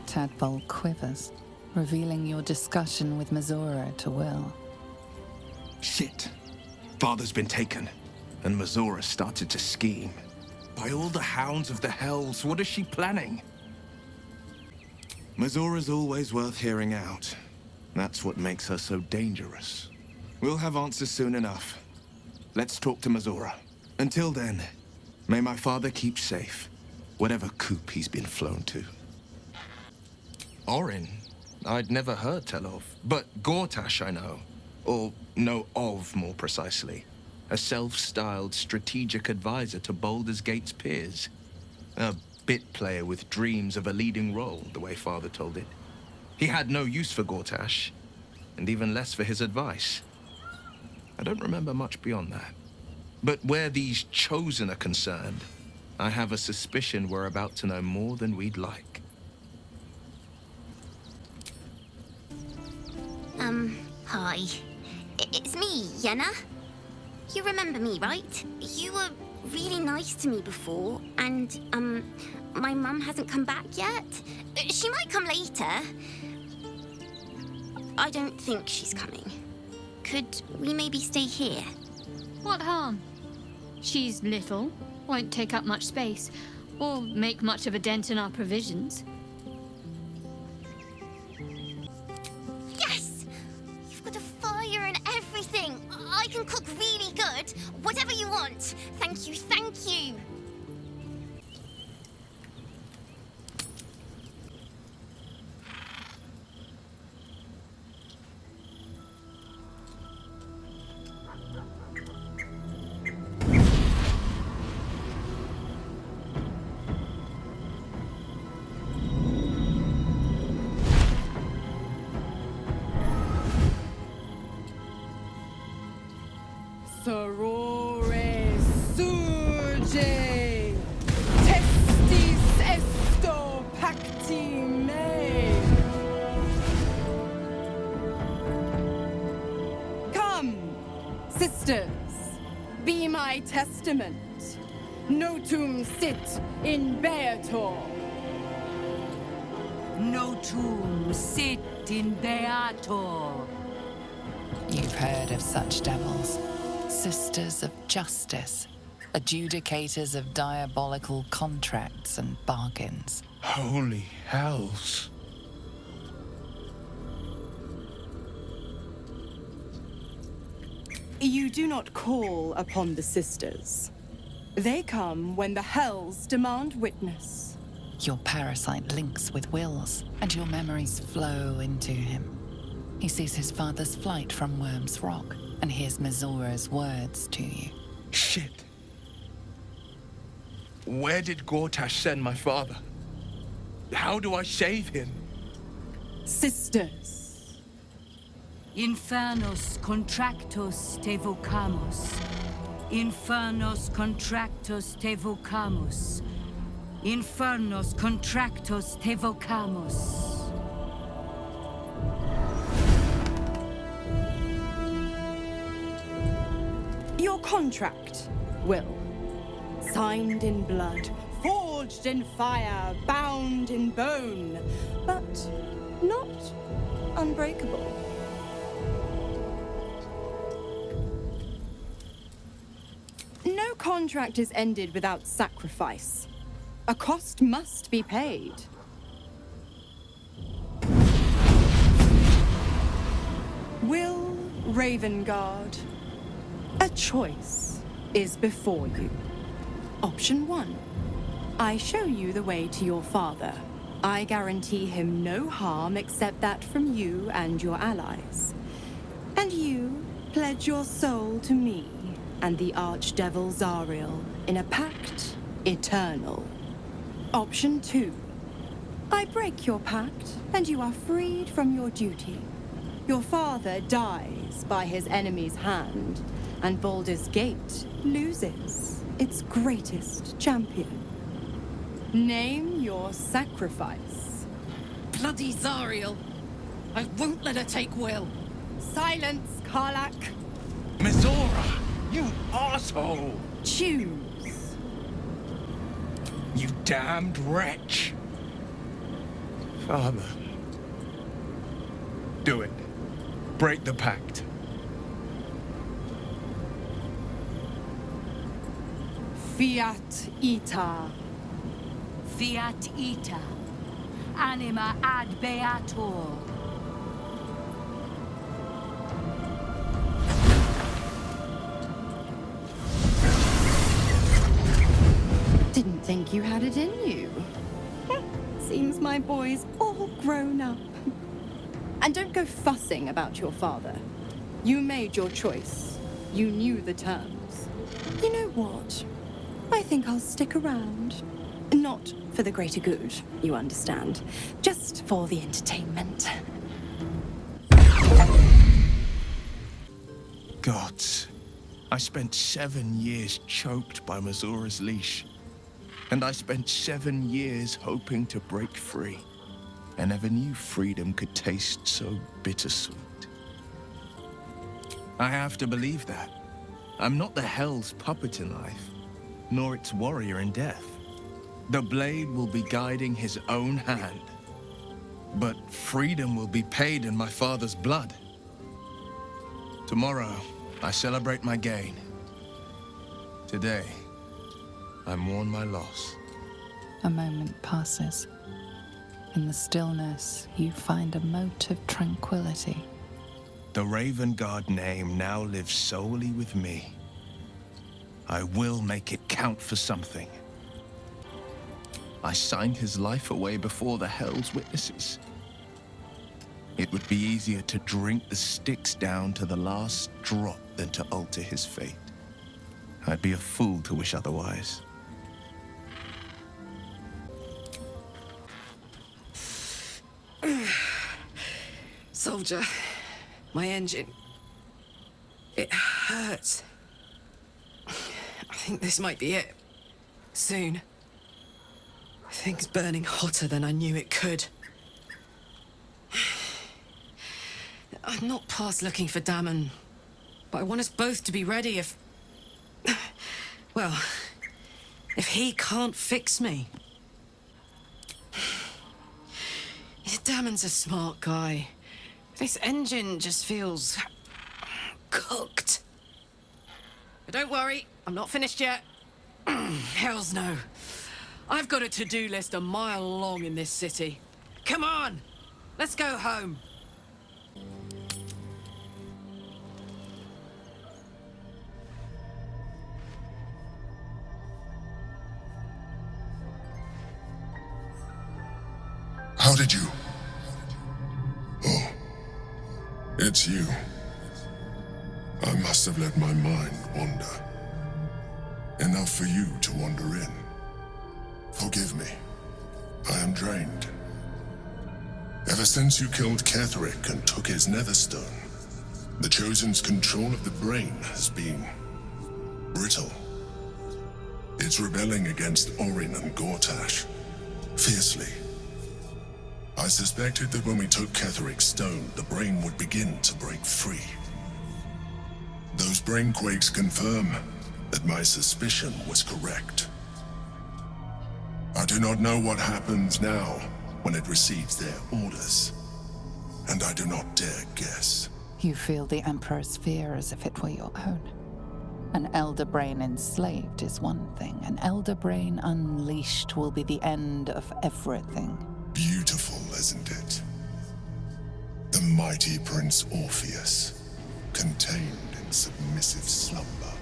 tadpole quivers, revealing your discussion with Mizora to Will. Shit. Father's been taken, and Mizora started to scheme. By all the hounds of the hells, what is she planning? Mizora's always worth hearing out. That's what makes her so dangerous. We'll have answers soon enough. Let's talk to Mizora. Until then, may my father keep safe, whatever coop he's been flown to. Orin? I'd never heard tell of, but Gortash I know. Or know of, more precisely. A self-styled strategic advisor to Baldur's Gate's peers. A bit player with dreams of a leading role, the way Father told it. He had no use for Gortash, and even less for his advice. I don't remember much beyond that. But where these Chosen are concerned, I have a suspicion we're about to know more than we'd like. Hi. It's me, Yenna. You remember me, right? You were really nice to me before, and, my mum hasn't come back yet. She might come later. I don't think she's coming. Could we maybe stay here? What harm? She's little, won't take up much space, or make much of a dent in our provisions. Yes! You've got a fire and everything. I can cook really good. Whatever you want. Thank you, thank you. Sorore surge, testis esto pacti me. Come, sisters, be my testament. Notum sit in beator. Notum sit in beator. You've heard of such devils. Sisters of justice, adjudicators of diabolical contracts and bargains. Holy hells. You do not call upon the sisters. They come when the hells demand witness. Your parasite links with Will's, and your memories flow into him. He sees his father's flight from Worm's Rock, and hears Mizora's words to you. Shit. Where did Gortash send my father? How do I save him? Sisters. Infernos contractos te vocamus. Infernos contractos te vocamus. Infernos contractos te vocamus. Your contract, Will. Signed in blood, forged in fire, bound in bone, but not unbreakable. No contract is ended without sacrifice. A cost must be paid. Will Ravengard, a choice is before you. Option 1. I show you the way to your father. I guarantee him no harm except that from you and your allies. And you pledge your soul to me and the archdevil Zariel in a pact eternal. Option 2. I break your pact and you are freed from your duty. Your father dies by his enemy's hand, and Baldur's Gate loses its greatest champion. Name your sacrifice. Bloody Zariel! I won't let her take Will. Silence, Karlak. Mizora, you asshole! Choose. You damned wretch! Father. Do it. Break the pact. Fiat ita. Fiat ita. Anima ad beator. Didn't think you had it in you. Seems my boy's all grown up. And don't go fussing about your father. You made your choice. You knew the terms. You know what? I think I'll stick around. Not for the greater good, you understand. Just for the entertainment. Gods. I spent 7 years choked by Mazura's leash. And I spent 7 years hoping to break free. I never knew freedom could taste so bittersweet. I have to believe that. I'm not the Hell's puppet in life, nor its warrior in death. The blade will be guiding his own hand. But freedom will be paid in my father's blood. Tomorrow, I celebrate my gain. Today, I mourn my loss. A moment passes. In the stillness, you find a mote of tranquility. The Raven Guard name now lives solely with me. I will make it count for something. I signed his life away before the Hell's witnesses. It would be easier to drink the Styx down to the last drop than to alter his fate. I'd be a fool to wish otherwise. Soldier, my engine. It hurts. I think this might be it. Soon. Things burning hotter than I knew it could. I'm not past looking for Damon, but I want us both to be ready if... well, if he can't fix me. Damon's a smart guy. This engine just feels... cooked. But don't worry, I'm not finished yet. Hells no. I've got a to-do list a mile long in this city. Come on, let's go home. How did you? Oh, it's you. I must have let my mind wander. Enough for you to wander in. Forgive me. I am drained. Ever since you killed Ketherick and took his netherstone, the Chosen's control of the brain has been brittle. It's rebelling against Orin and Gortash, fiercely. I suspected that when we took Ketherick's stone, the brain would begin to break free. Those brain quakes confirm that my suspicion was correct. I do not know what happens now when it receives their orders, and I do not dare guess. You feel the Emperor's fear as if it were your own. An elder brain enslaved is one thing. An elder brain unleashed will be the end of everything. Beautiful, isn't it? The mighty Prince Orpheus, contained in submissive slumber.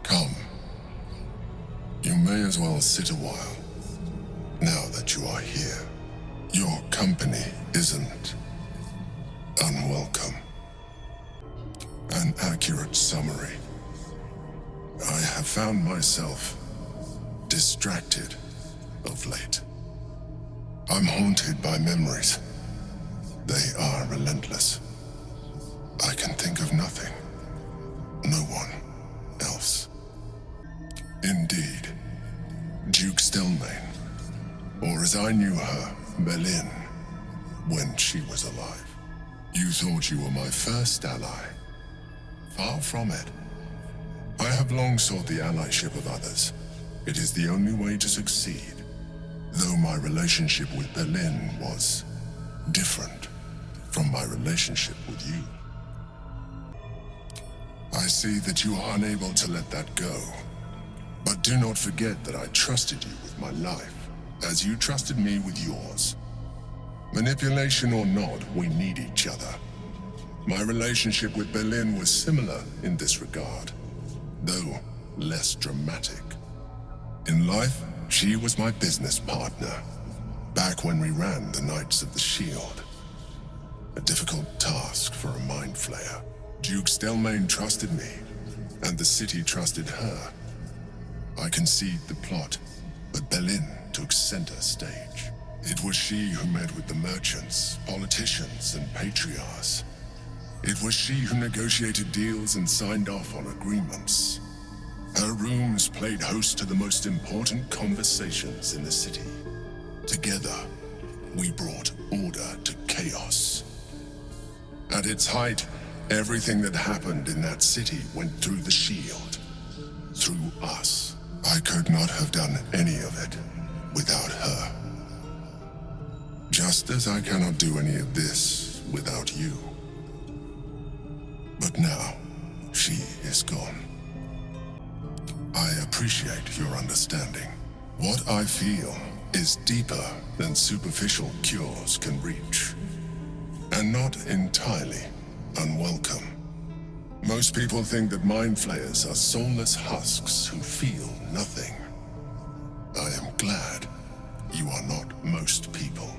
Come. You may as well sit a while, now that you are here. Your company isn't unwelcome. An accurate summary. I have found myself distracted of late. I'm haunted by memories. They are relentless. I can think of nothing. No one else. Indeed, Duke Stelmane, or as I knew her, Belin, when she was alive. You thought you were my first ally. Far from it. I have long sought the allyship of others. It is the only way to succeed. Though my relationship with Berlin was different from my relationship with you. I see that you are unable to let that go. But do not forget that I trusted you with my life, as you trusted me with yours. Manipulation or not, we need each other. My relationship with Berlin was similar in this regard, though less dramatic. In life, she was my business partner, back when we ran the Knights of the Shield. A difficult task for a mind flayer. Duke Stelmane trusted me, and the city trusted her. I conceived the plot, but Berlin took center stage. It was she who met with the merchants, politicians, and patriarchs. It was she who negotiated deals and signed off on agreements. Her rooms played host to the most important conversations in the city. Together, we brought order to chaos. At its height, everything that happened in that city went through the shield. Through us. I could not have done any of it without her. Just as I cannot do any of this without you. But now, she is gone. I appreciate your understanding. What I feel is deeper than superficial cures can reach. And not entirely unwelcome. Most people think that mind flayers are soulless husks who feel nothing. I am glad you are not most people.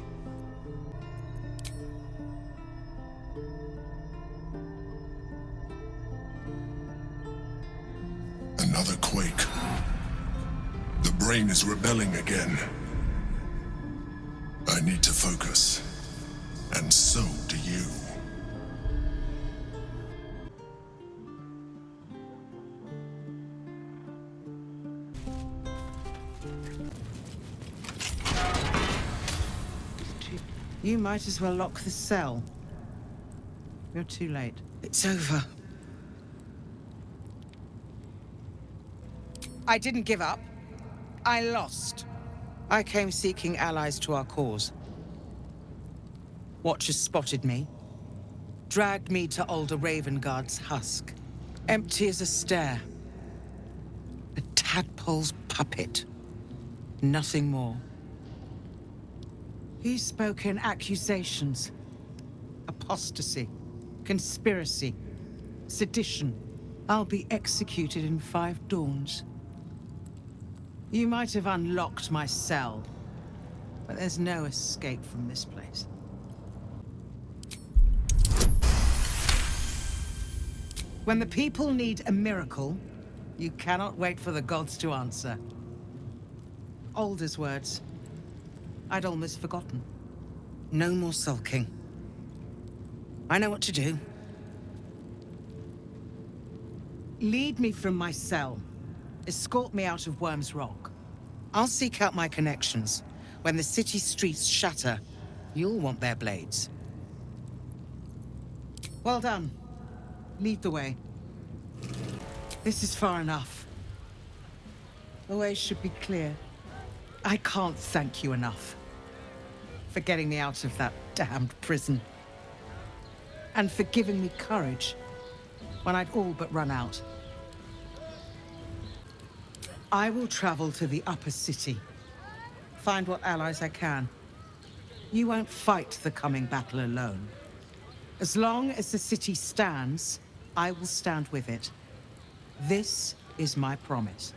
Another quake. The brain is rebelling again. I need to focus. And so do you. You might as well lock the cell. You're too late. It's over. I didn't give up. I lost. I came seeking allies to our cause. Watchers spotted me, dragged me to Older Ravengard's husk. Empty as a stare. A tadpole's puppet. Nothing more. He spoke in accusations. Apostasy, conspiracy, sedition. I'll be executed in 5 dawns. You might have unlocked my cell, but there's no escape from this place. When the people need a miracle, you cannot wait for the gods to answer. Alder's words. I'd almost forgotten. No more sulking. I know what to do. Lead me from my cell. Escort me out of Worm's Rock. I'll seek out my connections. When the city streets shatter, you'll want their blades. Well done. Lead the way. This is far enough. The way should be clear. I can't thank you enough for getting me out of that damned prison. And for giving me courage when I'd all but run out. I will travel to the upper city. Find what allies I can. You won't fight the coming battle alone. As long as the city stands, I will stand with it. This is my promise.